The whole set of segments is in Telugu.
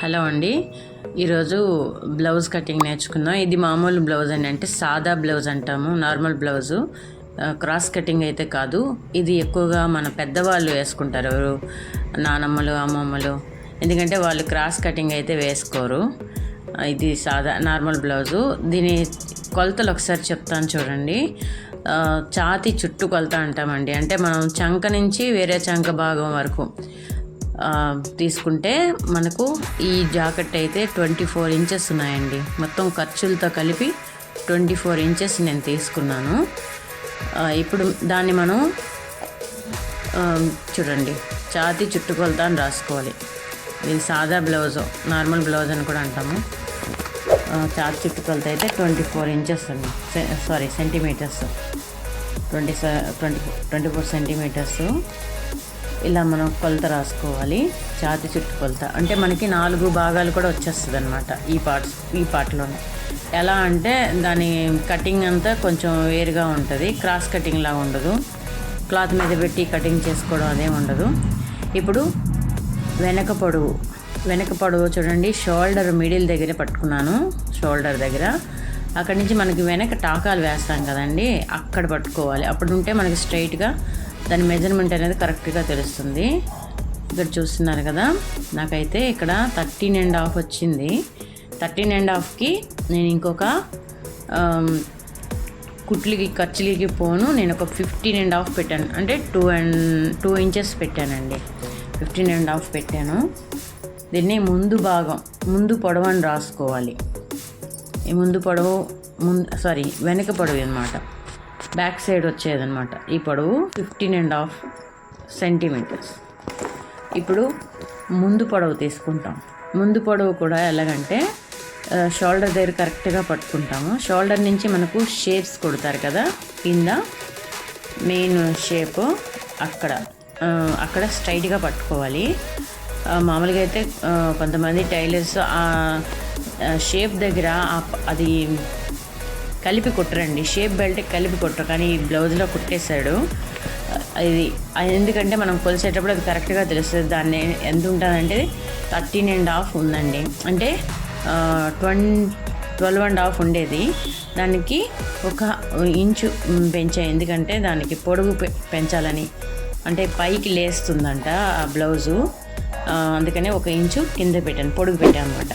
హలో అండి, ఈరోజు బ్లౌజ్ కటింగ్ నేర్చుకుందాం. ఇది మామూలు బ్లౌజ్ అని అంటే సాదా బ్లౌజ్ అంటాము, నార్మల్ బ్లౌజు. క్రాస్ కటింగ్ అయితే కాదు. ఇది ఎక్కువగా మన పెద్దవాళ్ళు వేసుకుంటారు, ఎవరు నానమ్మలు అమ్మమ్మలు. ఎందుకంటే వాళ్ళు క్రాస్ కటింగ్ అయితే వేసుకోరు. ఇది సాదా నార్మల్ బ్లౌజు. దీని కొలతలు ఒకసారి చెప్తాను చూడండి. ఛాతీ చుట్టూ కొలత అంటామండి. అంటే మనం చంక నుంచి వేరే చంక భాగం వరకు తీసుకుంటే మనకు ఈ జాకెట్ అయితే 24 ఇంచెస్ ఉన్నాయండి. మొత్తం ఖర్చులతో కలిపి 24 ఇంచెస్ నేను తీసుకున్నాను. ఇప్పుడు దాన్ని మనం చూడండి, ఛాతీ చుట్టుకొలత అని రాసుకోవాలి. ఇది సాదా బ్లౌజ్, నార్మల్ బ్లౌజ్ అని కూడా అంటాము. ఛాతీ చుట్టుకొలత అయితే 24 ఇంచెస్ అండి, సెంటీమీటర్స్. 24 సెంటీమీటర్స్ ఇలా మనం కొలత రాసుకోవాలి. ఛాతీ చుట్టు కొలత అంటే మనకి 4 భాగాలు కూడా వచ్చేస్తుంది అనమాట ఈ పార్ట్లోనే. ఎలా అంటే దాని కటింగ్ అంతా కొంచెం వేరుగా ఉంటుంది, క్రాస్ కటింగ్ లాగా ఉండదు. క్లాత్ మీద పెట్టి కటింగ్ చేసుకోవడం అదేం ఉండదు. ఇప్పుడు వెనక పొడవు చూడండి, షోల్డర్ మిడిల్ దగ్గర పట్టుకున్నాను. షోల్డర్ దగ్గర అక్కడి నుంచి మనకి వెనక టాకాలు వేస్తాం కదండి, అక్కడ పట్టుకోవాలి. అప్పుడు ఉంటే మనకి స్ట్రైట్గా దాని మెజర్మెంట్ అనేది కరెక్ట్గా తెలుస్తుంది. ఇక్కడ చూస్తున్నారు కదా, నాకైతే ఇక్కడ 13.5 వచ్చింది. 13.5కి నేను ఇంకొక ఖర్చులకి పోను నేను ఒక 15.5 పెట్టాను. అంటే 2 ఇంచెస్ పెట్టానండి. 15.5 పెట్టాను. దీన్ని ముందు పొడవు అని రాసుకోవాలి. ఈ వెనక పొడవు అన్నమాట, బ్యాక్ సైడ్ వచ్చేదన్నమాట. ఈ పొడవు 15.5 సెంటీమీటర్స్. ఇప్పుడు ముందు పొడవు తీసుకుంటాం. ముందు పొడవు కూడా ఎలాగంటే షోల్డర్ దగ్గర కరెక్ట్గా పట్టుకుంటాము. షోల్డర్ నుంచి మనకు షేప్స్ కొడతారు కదా, కింద మెయిన్ షేప్ అక్కడ స్ట్రైట్గా పట్టుకోవాలి. మామూలుగా అయితే కొంతమంది టైలర్స్ ఆ షేప్ దగ్గర అది కలిపి కుట్టరండి, షేప్ బెల్ట్ కలిపి కుట్టరు. కానీ ఈ బ్లౌజ్లో కుట్టేశాడు. ఇది ఎందుకంటే మనం కొలిసేటప్పుడు అది కరెక్ట్గా తెలుస్తుంది. దాన్ని ఎంత ఉంటుందంటే 13.5 ఉందండి. అంటే 12.5 ఉండేది, దానికి 1 ఇంచు పెంచాయి. ఎందుకంటే దానికి పొడుగు పెంచాలని, అంటే పైకి లేస్తుందంట ఆ బ్లౌజు. అందుకనే 1 ఇంచు కింద పెట్టాను, పొడుగు పెట్టాను అనమాట.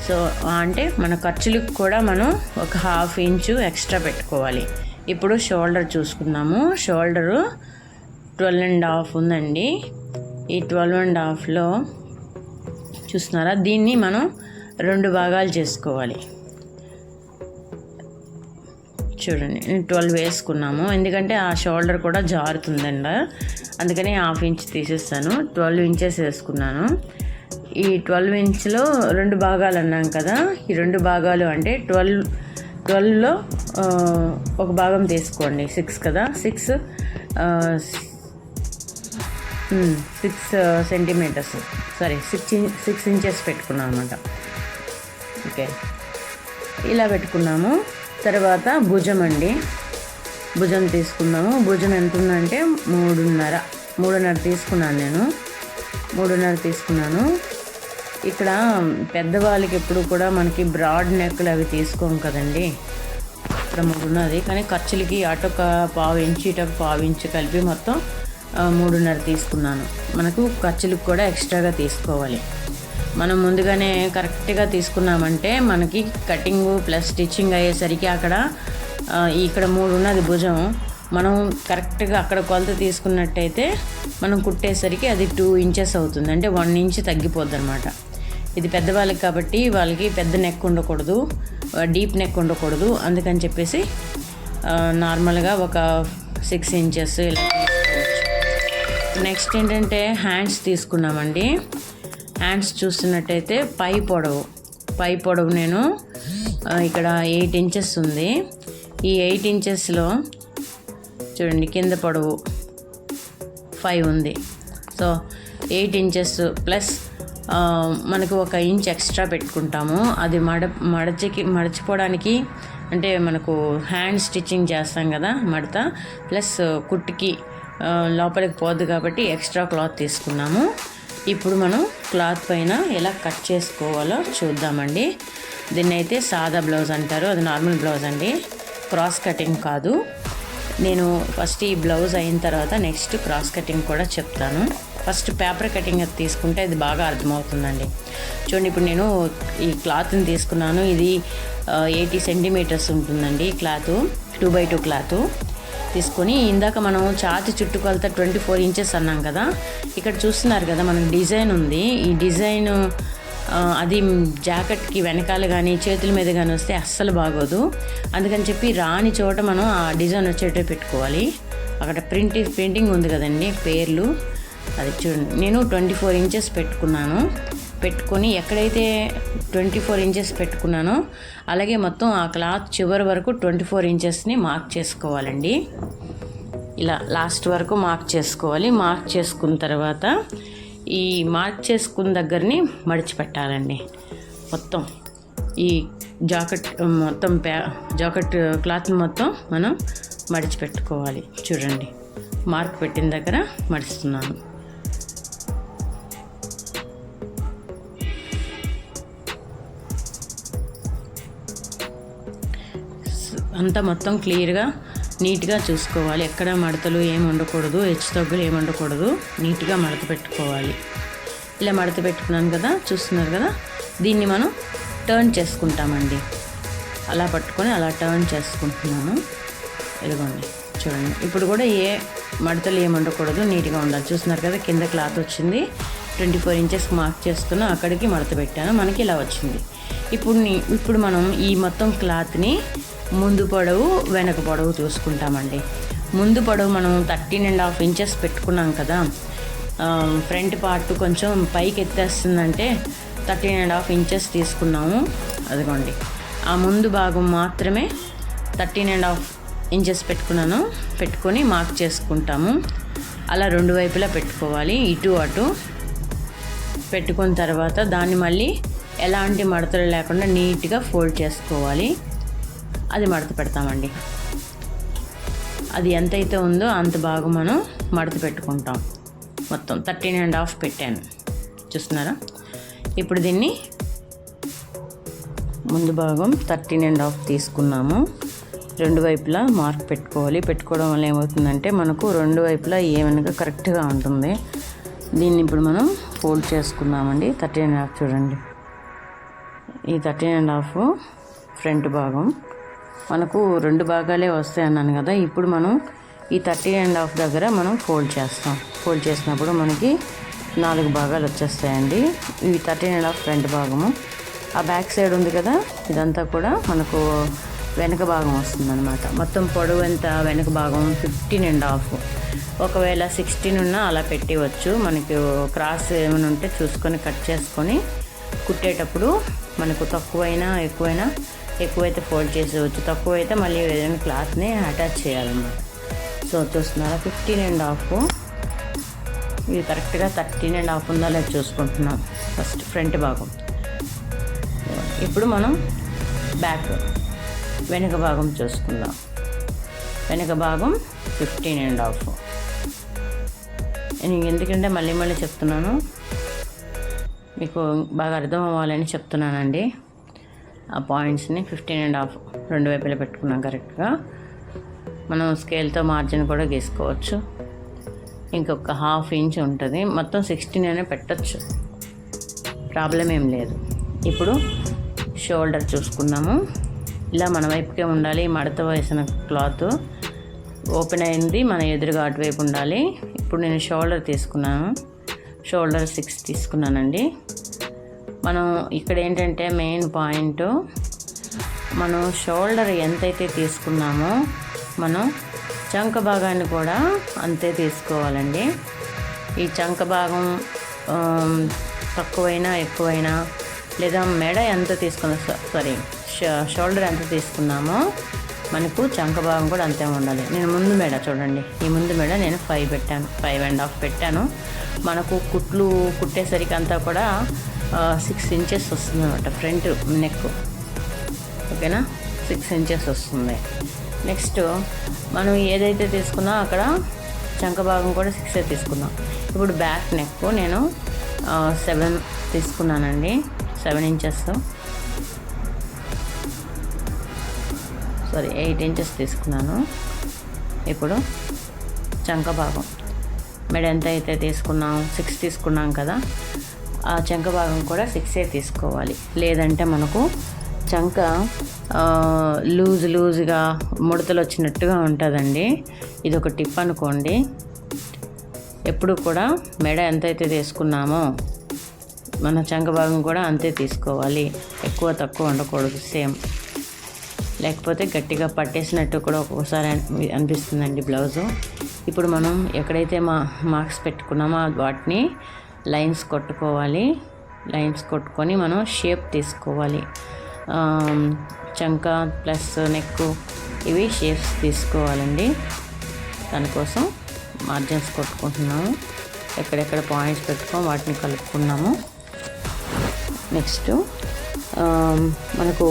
సో అంటే మన ఖర్చులకు కూడా మనం 1/2 ఇంచు ఎక్స్ట్రా పెట్టుకోవాలి. ఇప్పుడు షోల్డర్ చూసుకున్నాము. షోల్డరు 12.5 ఉందండి. ఈ 12.5లో చూస్తున్నారా, దీన్ని మనం 2 భాగాలు చేసుకోవాలి. చూడండి, 12 వేసుకున్నాము. ఎందుకంటే ఆ షోల్డర్ కూడా జారుతుందండి, అందుకని 1/2 ఇంచ్ తీసేస్తాను. 12 ఇంచెస్ వేసుకున్నాను. ఈ 12 ఇంచ్లో 2 భాగాలు అన్నాం కదా, ఈ 2 భాగాలు అంటే 12లో 1 భాగం తీసుకోండి. 6 కదా, 6 సెంటీమీటర్స్, 6 ఇంచెస్ పెట్టుకున్నాం అనమాట. ఓకే, ఇలా పెట్టుకున్నాము. తర్వాత భుజం అండి, భుజం తీసుకున్నాము. భుజం ఎంత ఉందంటే 3.5 తీసుకున్నాను నేను. 3.5 తీసుకున్నాను. ఇక్కడ పెద్దవాళ్ళకి ఎప్పుడు కూడా మనకి బ్రాడ్ నెక్లు అవి తీసుకోం కదండి. ఇక్కడ 3 ఉన్నది, కానీ ఖర్చులకి అటొక 1/2 ఇంచు ఇటొక 1/2 ఇంచు కలిపి మొత్తం 3.5 తీసుకున్నాను. మనకు ఖర్చులకు కూడా ఎక్స్ట్రాగా తీసుకోవాలి. మనం ముందుగానే కరెక్ట్గా తీసుకున్నామంటే మనకి కటింగ్ ప్లస్ స్టిచ్చింగ్ అయ్యేసరికి ఇక్కడ 3 ఉన్నది భుజం, మనం కరెక్ట్గా అక్కడ కొలత తీసుకున్నట్టయితే మనం కుట్టేసరికి అది 2 ఇంచెస్ అవుతుంది. అంటే 1 ఇంచ్ తగ్గిపోద్ది అనమాట. ఇది పెద్దవాళ్ళకి కాబట్టి వాళ్ళకి పెద్ద నెక్ ఉండకూడదు, డీప్ నెక్ ఉండకూడదు. అందుకని చెప్పేసి నార్మల్గా ఒక 6 ఇంచెస్ ఇలా తీసుకోవచ్చు. నెక్స్ట్ ఏంటంటే హ్యాండ్స్ తీసుకున్నామండి. హ్యాండ్స్ చూస్తున్నట్టయితే పై పొడవు నేను ఇక్కడ 8 ఇంచెస్ ఉంది. ఈ 8 ఇంచెస్లో చూడండి, కింద పొడవు 5 ఉంది. సో 8 ఇంచెస్ ప్లస్ మనకు 1 ఇంచ్ ఎక్స్ట్రా పెట్టుకుంటాము. అది మడచిపోవడానికి, అంటే మనకు హ్యాండ్ స్టిచ్చింగ్ చేస్తాం కదా, మడత ప్లస్ కుట్టుకి లోపలికి పోద్ది కాబట్టి ఎక్స్ట్రా క్లాత్ తీసుకున్నాము. ఇప్పుడు మనం క్లాత్ పైన ఎలా కట్ చేసుకోవాలో చూద్దామండి. దీన్ని అయితే సాదా బ్లౌజ్ అంటారు, అది నార్మల్ బ్లౌజ్ అండి, క్రాస్ కటింగ్ కాదు. నేను ఫస్ట్ ఈ బ్లౌజ్ అయిన తర్వాత నెక్స్ట్ క్రాస్ కటింగ్ కూడా చెప్తాను. ఫస్ట్ పేపర్ కటింగ్ అది తీసుకుంటే ఇది బాగా అర్థమవుతుందండి. చూడండి, ఇప్పుడు నేను ఈ క్లాత్ని తీసుకున్నాను. ఇది 80 సెంటీమీటర్స్ ఉంటుందండి క్లాత్, 2x2 క్లాత్ తీసుకొని, ఇందాక మనం ఛాతి చుట్టుకొలత 24 ఇంచెస్ అన్నాం కదా. ఇక్కడ చూస్తున్నారు కదా మనకు డిజైన్ ఉంది. ఈ డిజైన్ అది జాకెట్కి వెనకాల కానీ చేతుల మీద కానీ వస్తే అస్సలు బాగోదు. అందుకని చెప్పి రాని చోట మనం ఆ డిజైన్ వచ్చేటట్టు పెట్టుకోవాలి. అక్కడ ప్రింటింగ్ ఉంది కదండి, పేర్లు, అది చూడండి. నేను 24 ఇంచెస్ పెట్టుకొని ఎక్కడైతే 24 ఇంచెస్ పెట్టుకున్నానో అలాగే మొత్తం ఆ క్లాత్ చివరి వరకు 24 ఇంచెస్ని మార్క్ చేసుకోవాలండి. ఇలా లాస్ట్ వరకు మార్క్ చేసుకోవాలి. మార్క్ చేసుకున్న తర్వాత ఈ మార్క్ చేసుకున్న దగ్గరని మడిచిపెట్టాలండి. మొత్తం ఈ జాకెట్ క్లాత్ మొత్తం మనం మడిచిపెట్టుకోవాలి. చూడండి, మార్క్ పెట్టిన దగ్గర మడుస్తున్నాను. అంతా మొత్తం క్లియర్గా నీట్గా చూసుకోవాలి. ఎక్కడ మడతలు ఏమి ఉండకూడదు, హెచ్చుతగ్గులు ఏమి ఉండకూడదు, నీట్గా మడత పెట్టుకోవాలి. ఇలా మడత పెట్టుకున్నాను కదా, చూస్తున్నారు కదా. దీన్ని మనం టర్న్ చేసుకుంటామండి. అలా పట్టుకొని అలా టర్న్ చేసుకుంటున్నాను. ఇదిగోండి చూడండి. ఇప్పుడు కూడా ఏ మడతలు ఏమి ఉండకూడదు, నీట్గా ఉండాలి. చూస్తున్నారు కదా, కింద క్లాత్ వచ్చింది, 24 ఇంచెస్ మార్క్ చేసుకున్నా, అక్కడికి మడత పెట్టాను, మనకి ఇలా వచ్చింది. ఇప్పుడు మనం ఈ మొత్తం క్లాత్ని ముందు పొడవు వెనక పొడవు చూసుకుంటామండి. ముందు పొడవు మనం 13.5 ఇంచెస్ పెట్టుకున్నాం కదా. ఫ్రంట్ పార్ట్ కొంచెం పైకి ఎత్తేస్తుందంటే 13.5 ఇంచెస్ తీసుకున్నాము. అదిగోండి, ఆ ముందు భాగం మాత్రమే 13.5 ఇంచెస్ పెట్టుకొని మార్క్ చేసుకుంటాము. అలా రెండు వైపులా పెట్టుకోవాలి, ఇటు అటు పెట్టుకున్న తర్వాత దాన్ని మళ్ళీ ఎలాంటి మడతలు లేకుండా నీట్గా ఫోల్డ్ చేసుకోవాలి. అది మడత పెడతామండి. అది ఎంతైతే ఉందో అంత భాగం మనం మడత పెట్టుకుంటాం. మొత్తం 13.5 పెట్టాను, చూస్తున్నారా. ఇప్పుడు దీన్ని ముందు భాగం 13.5 తీసుకున్నాము. రెండు వైపులా మార్క్ పెట్టుకోవడం వల్ల ఏమవుతుందంటే మనకు రెండు వైపులా ఏమనగా కరెక్ట్గా ఉంటుంది. దీన్ని ఇప్పుడు మనం ఫోల్డ్ చేసుకున్నామండి. 13.5 చూడండి, ఈ 13.5 ఫ్రంట్ భాగం. మనకు రెండు భాగాలే వస్తాయి అన్నాను కదా. ఇప్పుడు మనం ఈ 13.5 దగ్గర మనం ఫోల్డ్ చేసినప్పుడు మనకి 4 భాగాలు వచ్చేస్తాయండి. ఇవి 13.5 ఫ్రంట్ భాగము. ఆ బ్యాక్ సైడ్ ఉంది కదా, ఇదంతా కూడా మనకు వెనక భాగం వస్తుందన్నమాట. మొత్తం పొడవు ఎంత వెనక భాగం 15.5. ఒకవేళ 16 ఉన్నా అలా పెట్టవచ్చు. మనకు క్రాస్ ఏమైనా ఉంటే చూసుకొని కట్ చేసుకొని కుట్టేటప్పుడు మనకు తక్కువైనా ఎక్కువైతే ఫోల్డ్ చేసేవచ్చు, తక్కువైతే మళ్ళీ ఏదైనా క్లాత్ని అటాచ్ చేయాలన్నమాట. సో చూస్తున్నారా, 15.5. ఇది కరెక్ట్గా 13.5 ఉందా లేదా చూసుకుంటున్నాం. ఫస్ట్ ఫ్రంట్ భాగం. ఇప్పుడు మనం వెనక భాగం చూసుకుందాం. వెనక భాగం 15.5. నేను ఎందుకంటే మళ్ళీ చెప్తున్నాను, మీకు బాగా అర్థం అవ్వాలని చెప్తున్నానండి. ఆ పాయింట్స్ని 15.5 రెండు వైపులా పెట్టుకున్నాం కరెక్ట్గా. మనం స్కేల్తో మార్జిన్ కూడా గీసుకోవచ్చు. ఇంకొక 1/2 ఇంచ్ ఉంటుంది. మొత్తం 16 అనే పెట్టచ్చు, ప్రాబ్లం ఏం లేదు. ఇప్పుడు షోల్డర్ చూసుకున్నాము. ఇలా మన వైపుకే ఉండాలి. మడత వేసిన క్లాత్ ఓపెన్ అయింది, మన ఎదురుగా అటువైపు ఉండాలి. ఇప్పుడు నేను షోల్డర్ తీసుకున్నాను. షోల్డర్ 6 తీసుకున్నానండి. మనం ఇక్కడ ఏంటంటే మెయిన్ పాయింట్, మనం షోల్డర్ ఎంతైతే తీసుకున్నామో మనం చంక భాగాన్ని కూడా అంతే తీసుకోవాలండి. ఈ చంక భాగం తక్కువైనా ఎక్కువైనా లేదా మెడ ఎంత షోల్డర్ ఎంత తీసుకున్నామో మనకు చంక భాగం కూడా అంతే ఉండాలి. నేను ముందు మెడ చూడండి, ఈ ముందు మెడ నేను 5.5 పెట్టాను. మనకు కుట్టేసరికి అంతా కూడా 6 ఇంచెస్ వస్తుంది అనమాట ఫ్రంట్ నెక్. ఓకేనా, 6 ఇంచెస్ వస్తుంది. నెక్స్ట్ మనం ఏదైతే తీసుకున్నా అక్కడ చంక భాగం కూడా 6 తీసుకున్నాం. ఇప్పుడు బ్యాక్ నెక్ నేను 7 తీసుకున్నానండి, 7 ఇంచెస్, సారీ 8 ఇంచెస్ తీసుకున్నాను. ఇప్పుడు చంక భాగం మెడ ఎంత అయితే తీసుకున్నాం, 6 తీసుకున్నాం కదా, ఆ చంక భాగం కూడా 6 తీసుకోవాలి. లేదంటే మనకు చంక లూజ్గా ముడతలు వచ్చినట్టుగా ఉంటుందండి. ఇది ఒక టిప్ అనుకోండి. ఎప్పుడు కూడా మెడ ఎంతైతే తీసుకున్నామో మన చంక భాగం కూడా అంతే తీసుకోవాలి. ఎక్కువ తక్కువ ఉండకూడదు సేమ్, లేకపోతే గట్టిగా పట్టేసినట్టు కూడా ఒక్కొక్కసారి అనిపిస్తుందండి బ్లౌజు. ఇప్పుడు మనం ఎక్కడైతే మార్క్స్ పెట్టుకున్నామో వాటిని లైన్స్ కొట్టుకోవాలి. లైన్స్ కొట్టుకొని మనం షేప్ తీసుకోవాలి. చంక ప్లస్ నెక్ ఇవి షేప్స్ తీసుకోవాలండి. దానికోసం మార్జిన్స్ కొట్టుకుంటున్నాము. ఎక్కడెక్కడ పాయింట్స్ పెట్టుకొని వాటిని కలుపుకున్నాము. నెక్స్ట్ మనకు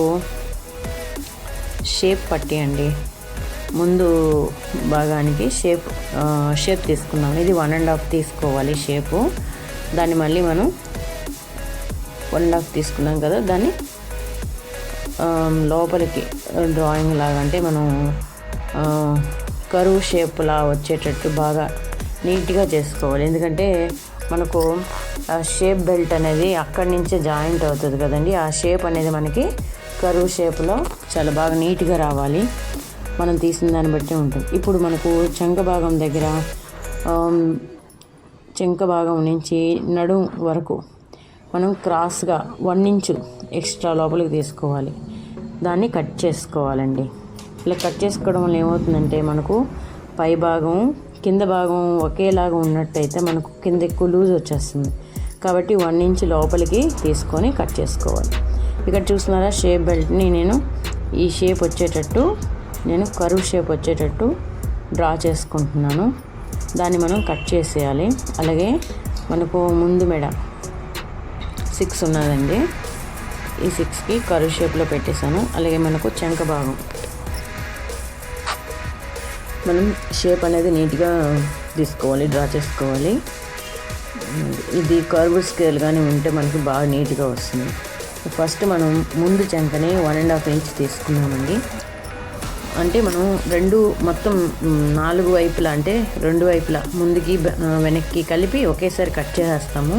షేప్ పట్టి అండి. ముందు భాగానికి షేప్ తీసుకున్నాము. ఇది 1.5 తీసుకోవాలి షేపు. దాన్ని మళ్ళీ మనం 1.5 తీసుకున్నాం కదా, దాన్ని లోపలికి డ్రాయింగ్ లాగా, అంటే మనం కరువు షేప్లా వచ్చేటట్టు బాగా నీట్గా చేసుకోవాలి. ఎందుకంటే మనకు షేప్ బెల్ట్ అనేది అక్కడి నుంచే జాయింట్ అవుతుంది కదండి. ఆ షేప్ అనేది మనకి కరువు షేప్లో చాలా బాగా నీట్గా రావాలి. మనం తీసిన దాన్ని బట్టి ఉంటుంది. ఇప్పుడు మనకు చంక భాగం దగ్గర చంక భాగం నుంచి నడుం వరకు మనం క్రాస్గా 1 ఇంచు ఎక్స్ట్రా లోపలికి తీసుకోవాలి. దాన్ని కట్ చేసుకోవాలండి. ఇలా కట్ చేసుకోవడం వల్ల ఏమవుతుందంటే మనకు పై భాగం కింద భాగం ఒకేలాగా ఉన్నట్టయితే మనకు కింద ఎక్కువ లూజ్ వచ్చేస్తుంది. కాబట్టి 1 ఇంచు లోపలికి తీసుకొని కట్ చేసుకోవాలి. ఇక్కడ చూస్తున్నారా, షేప్ బెల్ట్ని నేను ఈ షేప్ వచ్చేటట్టు, నేను కరువు షేప్ వచ్చేటట్టు డ్రా చేసుకుంటున్నాను. దాన్ని మనం కట్ చేసేయాలి. అలాగే మనకు ముందు మెడ 6 ఉన్నదండి. ఈ 6కి కరువు షేప్లో పెట్టేశాను. అలాగే మనకు చంక భాగం మనం షేప్ అనేది నీట్గా తీసుకోవాలి, డ్రా చేసుకోవాలి. ఇది కర్వ్ స్కేల్ కానీ ఉంటే మనకి బాగా నీట్గా వస్తుంది. ఫస్ట్ మనం ముందు చంకని 1.5 ఇంచ్ తీసుకున్నామండి. అంటే మనం మొత్తం 4 వైపులా, అంటే 2 వైపులా ముందుకి వెనక్కి కలిపి ఒకేసారి కట్ చేసేస్తాము.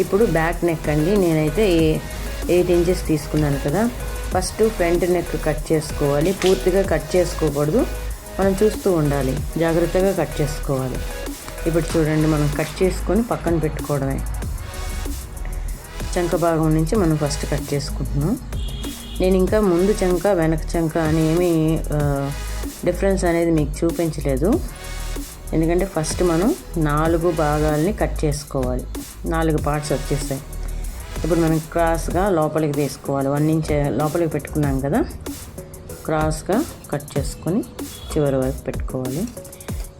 ఇప్పుడు బ్యాక్ నెక్ అండి. నేనైతే 8 ఇంచెస్ తీసుకున్నాను కదా. ఫస్ట్ ఫ్రంట్ నెక్ కట్ చేసుకోవాలి. పూర్తిగా కట్ చేసుకోకూడదు, మనం చూస్తూ ఉండాలి, జాగ్రత్తగా కట్ చేసుకోవాలి. ఇప్పుడు చూడండి, మనం కట్ చేసుకొని పక్కన పెట్టుకోవడమే. చంక భాగం నుంచి మనం ఫస్ట్ కట్ చేసుకుంటున్నాం. నేను ఇంకా ముందు చంక వెనక చంక అని ఏమీ డిఫరెన్స్ అనేది మీకు చూపించలేదు. ఎందుకంటే ఫస్ట్ మనం 4 భాగాలని కట్ చేసుకోవాలి. 4 పార్ట్స్ వచ్చేస్తాయి. ఇప్పుడు మనం క్రాస్గా లోపలికి తీసుకోవాలి. 1 ఇంచ్ లోపలికి పెట్టుకున్నాం కదా, క్రాస్గా కట్ చేసుకొని చివరి వరకు పెట్టుకోవాలి.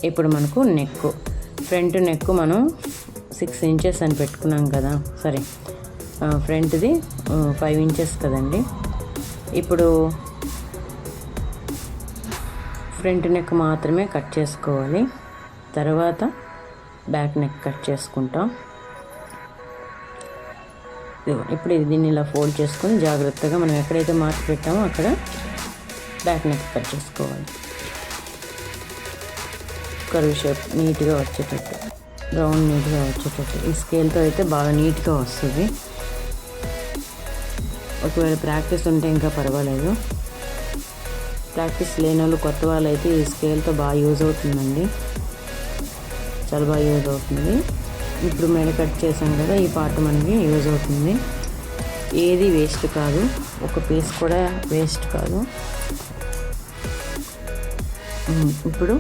ఇప్పుడు మనకు ఫ్రంట్ నెక్ మనం 6 ఇంచెస్ అని పెట్టుకున్నాం కదా, సరే ఫ్రంట్ది 5 ఇంచెస్ కదండి. ఇప్పుడు ఫ్రంట్ నెక్ మాత్రమే కట్ చేసుకోవాలి. తర్వాత బ్యాక్ నెక్ కట్ చేసుకుంటాం. ఇప్పుడు దీన్ని ఇలా ఫోల్డ్ చేసుకొని జాగ్రత్తగా మనం ఎక్కడైతే మార్క్ పెట్టామో అక్కడ బ్యాక్ నెక్ కట్ చేసుకోవాలి. కర్వ్ షేప్ నీట్గా వచ్చేటట్టు, రౌండ్ నీట్గా వచ్చేటట్టు. ఈ స్కేల్తో అయితే బాగా నీట్గా వస్తుంది. ఒకవేళ ప్రాక్టీస్ ఉంటే ఇంకా పర్వాలేదు. ప్రాక్టీస్ లేని వాళ్ళు, కొత్త వాళ్ళు అయితే ఈ స్కేల్తో బాగా యూజ్ అవుతుందండి, చాలా బాగా యూజ్ అవుతుంది. ఇప్పుడు మెడ కట్ చేసాం కదా, ఈ పార్ట్ మనకి యూజ్ అవుతుంది. ఏది వేస్ట్ కాదు, ఒక పీస్ కూడా వేస్ట్ కాదు. ఇప్పుడు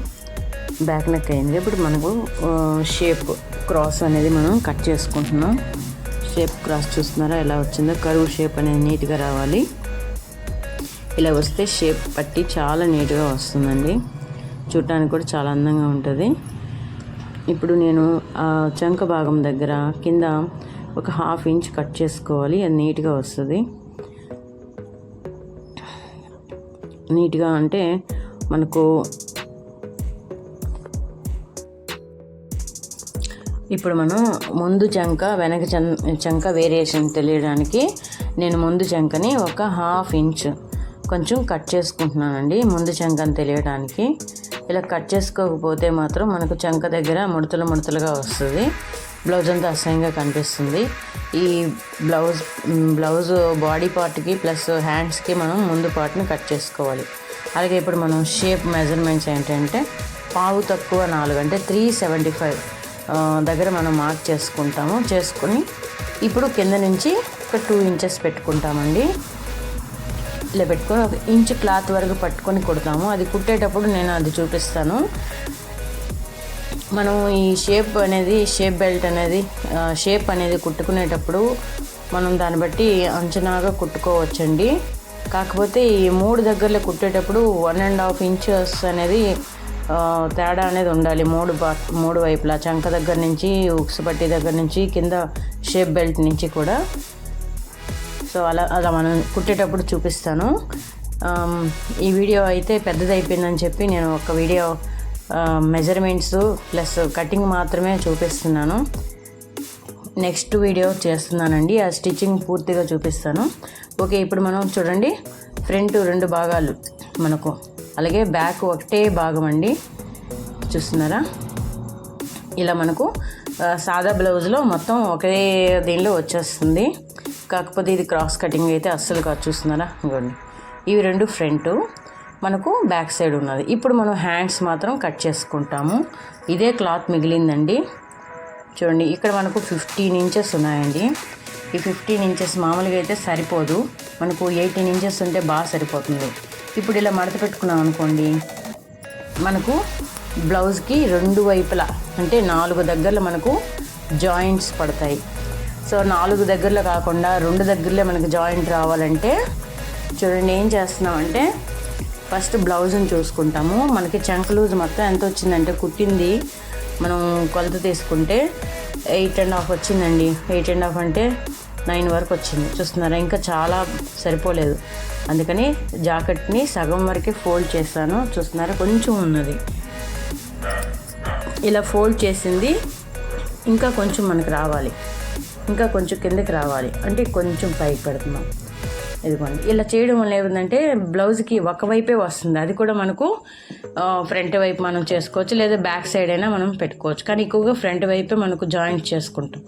బ్యాక్ నెక్ అయింది. ఇప్పుడు మనకు షేప్ క్రాస్ అనేది మనం కట్ చేసుకుంటున్నాం. షేప్ క్రాస్ చూస్తున్నారా ఎలా వచ్చిందో? కర్వ్ షేప్ అనేది నీట్గా రావాలి. ఇలా వస్తే షేప్ పట్టి చాలా నీట్గా వస్తుందండి, చూడటానికి కూడా చాలా అందంగా ఉంటుంది. ఇప్పుడు నేను చంక భాగం దగ్గర కింద ఒక 1/2 ఇంచ్ కట్ చేసుకోవాలి. అది నీట్గా వస్తుంది. నీట్గా అంటే మనకు ఇప్పుడు మనం ముందు చంక వెనక చంక వేరియేషన్ తెలియడానికి నేను ముందు చంకని ఒక 1/2 ఇంచ్ కొంచెం కట్ చేసుకుంటున్నానండి. ముందు చంకని తెలియడానికి ఇలా కట్ చేసుకోకపోతే మాత్రం మనకు చంక దగ్గర ముడతలుగా వస్తుంది, బ్లౌజ్ అంతా అసహ్యంగా కనిపిస్తుంది. ఈ బ్లౌజ్ బాడీ పార్ట్కి ప్లస్ హ్యాండ్స్కి మనం ముందు పార్ట్ని కట్ చేసుకోవాలి. అలాగే ఇప్పుడు మనం షేప్ మెజర్మెంట్స్ ఏంటంటే పావు తక్కువ 4 అంటే 375 దగ్గర మనం మార్క్ చేసుకుని ఇప్పుడు కింద నుంచి ఒక 2 ఇంచెస్ పెట్టుకుంటామండి. ఇలా పెట్టుకొని 1 ఇంచ్ క్లాత్ వరకు పట్టుకొని కుడతాము. అది కుట్టేటప్పుడు నేను అది చూపిస్తాను. మనం ఈ షేప్ బెల్ట్ అనేది షేప్ అనేది కుట్టుకునేటప్పుడు మనం దాన్ని బట్టి అంచనాగా కుట్టుకోవచ్చండి. కాకపోతే ఈ 3 దగ్గరలో కుట్టేటప్పుడు 1.5 ఇంచెస్ అనేది తేడా అనేది ఉండాలి. 3 వైపులా చంక దగ్గర నుంచి, ఉక్స్ పట్టి దగ్గర నుంచి, కింద షేప్ బెల్ట్ నుంచి కూడా. సో అలా మనం కుట్టేటప్పుడు చూపిస్తాను. ఈ వీడియో అయితే పెద్దదైపోయిందని చెప్పి నేను ఒక వీడియో మెజర్మెంట్స్ ప్లస్ కటింగ్ మాత్రమే చూపిస్తున్నాను. నెక్స్ట్ వీడియో చేస్తున్నానండి, ఆ స్టిచ్చింగ్ పూర్తిగా చూపిస్తాను. ఓకే, ఇప్పుడు మనం చూడండి, ఫ్రంట్ 2 భాగాలు మనకు, అలాగే బ్యాక్ ఒకటే భాగం అండి. చూస్తున్నారా? ఇలా మనకు సాదా బ్లౌజ్లో మొత్తం ఒకే దీనిలో వచ్చేస్తుంది. కాకపోతే ఇది క్రాస్ కటింగ్ అయితే అస్సలు కాదు. చూస్తున్నారా? ఇవ్వండి, ఇవి 2 ఫ్రంట్, మనకు బ్యాక్ సైడ్ ఉన్నది. ఇప్పుడు మనం హ్యాండ్స్ మాత్రం కట్ చేసుకుంటాము. ఇదే క్లాత్ మిగిలిందండి. చూడండి, ఇక్కడ మనకు 15 ఇంచెస్ ఉన్నాయండి. ఈ 15 ఇంచెస్ మామూలుగా అయితే సరిపోదు, మనకు 18 ఇంచెస్ ఉంటే బాగా సరిపోతుంది. ఇప్పుడు ఇలా మడత పెట్టుకున్నాం అనుకోండి, మనకు బ్లౌజ్కి 2 వైపులా అంటే 4 దగ్గరలో మనకు జాయింట్స్ పడతాయి. సో 4 దగ్గరలో కాకుండా 2 దగ్గరలో మనకు జాయింట్ రావాలంటే చూడండి ఏం చేస్తున్నామంటే ఫస్ట్ బ్లౌజ్ని చూసుకుంటాము. మనకి చంక లూజ్ మొత్తం ఎంత వచ్చిందంటే కుట్టింది మనం కొలత తీసుకుంటే 8.5 వచ్చిందండి. 8.5 అంటే 9 వరకు వచ్చింది. చూస్తున్నారా? ఇంకా చాలా సరిపోలేదు. అందుకని జాకెట్ని సగం వరకే ఫోల్డ్ చేశాను. చూస్తున్నారా? కొంచెం ఉన్నది. ఇలా ఫోల్డ్ చేసింది ఇంకా కొంచెం మనకు రావాలి, ఇంకా కొంచెం కిందకి రావాలి అంటే కొంచెం పైకి పెడుతున్నాం. ఇదిగోండి, ఇలా చేయడం వల్ల ఏముందంటే బ్లౌజ్కి ఒకవైపే వస్తుంది. అది కూడా మనకు ఫ్రంట్ వైపు మనం చేసుకోవచ్చు, లేదా బ్యాక్ సైడ్ అయినా మనం పెట్టుకోవచ్చు. కానీ ఎక్కువగా ఫ్రంట్ వైపే మనకు జాయింట్ చేసుకుంటాం.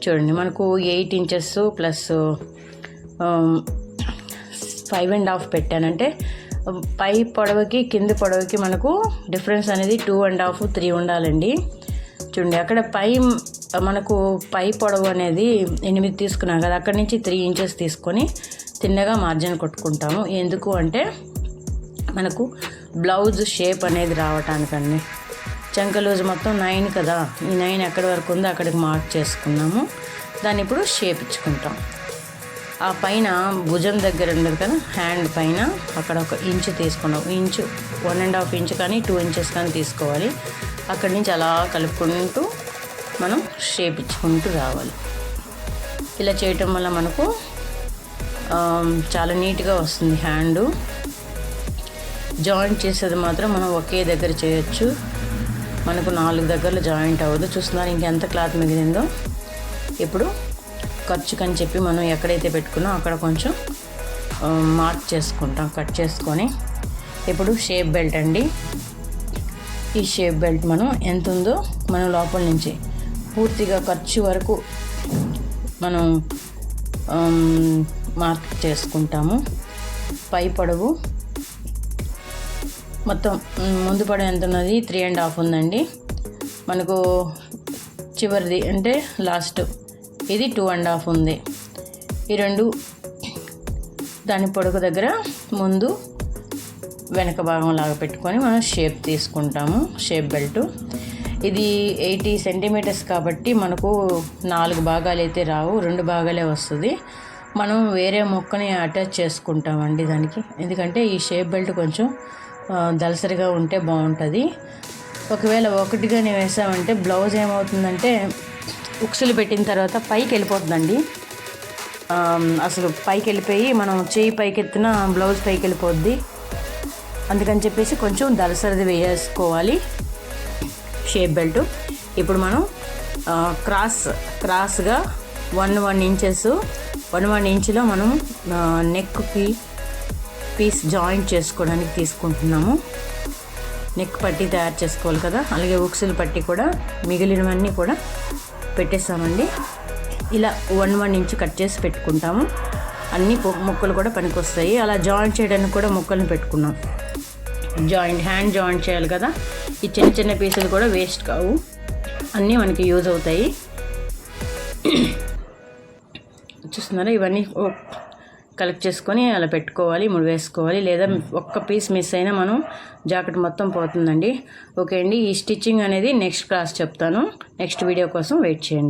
చూడండి, మనకు 8 ఇంచెస్ ప్లస్ 5.5 పెట్టానంటే పై పొడవుకి కింద పొడవుకి మనకు డిఫరెన్స్ అనేది 2.5, 3 ఉండాలండి. చూడండి, అక్కడ మనకు పై పొడవు అనేది 8 తీసుకున్నాం కదా, అక్కడి నుంచి 3 ఇంచెస్ తీసుకొని తిన్నగా మార్జిన్ కొట్టుకుంటాము. ఎందుకు అంటే మనకు బ్లౌజ్ షేప్ అనేది రావటానికండి. చంక లూజ్ మొత్తం 9 కదా, ఈ 9 ఎక్కడి వరకు ఉందో అక్కడికి మార్క్ చేసుకున్నాము. దాన్ని ఇప్పుడు షేప్ ఇచ్చుకుంటాం. ఆ పైన భుజం దగ్గర ఉండదు కదా, హ్యాండ్ పైన అక్కడ 1 ఇంచ్ తీసుకున్నాం. 1.5 ఇంచ్ కానీ 2 ఇంచెస్ కానీ తీసుకోవాలి. అక్కడి నుంచి అలా కలుపుకుంటూ మనం షేప్ ఇచ్చుకుంటూ రావాలి. ఇలా చేయటం వల్ల మనకు చాలా నీట్గా వస్తుంది. హ్యాండు జాయింట్ చేసేది మాత్రం మనం ఒకే దగ్గర చేయొచ్చు. మనకు 4 దగ్గరలో జాయింట్ అవ్వదు. చూస్తున్నారు ఇంకెంత క్లాత్ మిగిలిందో. ఇప్పుడు ఖర్చుకని చెప్పి మనం ఎక్కడైతే పెట్టుకున్నామో అక్కడ కొంచెం మార్క్ చేసుకుంటాం, కట్ చేసుకొని. ఇప్పుడు షేప్ బెల్ట్ అండి. ఈ షేప్ బెల్ట్ మనం ఎంత ఉందో మనం లోపల నుంచి పూర్తిగా ఖర్చు వరకు మనం మార్క్ చేసుకుంటాము. పై పొడవు మొత్తం ముందు పొడవు ఎంత ఉన్నది? 3.5 ఉందండి. మనకు చివరిది అంటే లాస్ట్ ఇది 2.5 ఉంది. ఈ 2 దాని పొడవు దగ్గర ముందు వెనక భాగం లాగా పెట్టుకొని మనం షేప్ తీసుకుంటాము. షేప్ బెల్ట్ ఇది 80 సెంటీమీటర్స్ కాబట్టి మనకు 4 భాగాలు అయితే రావు, 2 భాగాలే వస్తుంది. మనం వేరే ముక్కని అటాచ్ చేసుకుంటామండి దానికి. ఎందుకంటే ఈ షేప్ బెల్ట్ కొంచెం దలసరిగా ఉంటే బాగుంటుంది. ఒకవేళ ఒకటిగానే వేసామంటే బ్లౌజ్ ఏమవుతుందంటే ఉక్సులు పెట్టిన తర్వాత పైకి వెళ్ళిపోతుందండి. అసలు పైకి వెళ్ళిపోయి మనం చేయి పైకి ఎత్తిన బ్లౌజ్ పైకి వెళ్ళిపోద్ది. అందుకని చెప్పేసి కొంచెం దలసరిది వేసుకోవాలి షేప్ బెల్ట్. ఇప్పుడు మనం క్రాస్గా 1 ఇంచెస్ 1 ఇంచులో మనం నెక్కి పీస్ జాయింట్ చేసుకోవడానికి తీసుకుంటున్నాము. నెక్ పట్టీ తయారు చేసుకోవాలి కదా, అలాగే ఉక్సులు పట్టీ కూడా మిగిలినవన్నీ కూడా పెట్టేస్తామండి. ఇలా 1 ఇంచు కట్ చేసి పెట్టుకుంటాము. అన్ని ముక్కలు కూడా పనికొస్తాయి. అలా జాయింట్ చేయడానికి కూడా ముక్కలను పెట్టుకున్నాం. హ్యాండ్ జాయింట్ చేయాలి కదా, ఈ చిన్న చిన్న పీసులు కూడా వేస్ట్ కావు, అన్నీ మనకి యూజ్ అవుతాయి. చూస్తున్నారా, ఇవన్నీ కలెక్ట్ చేసుకొని అలా పెట్టుకోవాలి, వేసుకోవాలి. లేదా ఒక్క పీస్ మిస్ అయినా మనం జాకెట్ మొత్తం పోతుందండి. ఓకే అండి, ఈ స్టిచ్చింగ్ అనేది నెక్స్ట్ క్లాస్ చెప్తాను. నెక్స్ట్ వీడియో కోసం వెయిట్ చేయండి.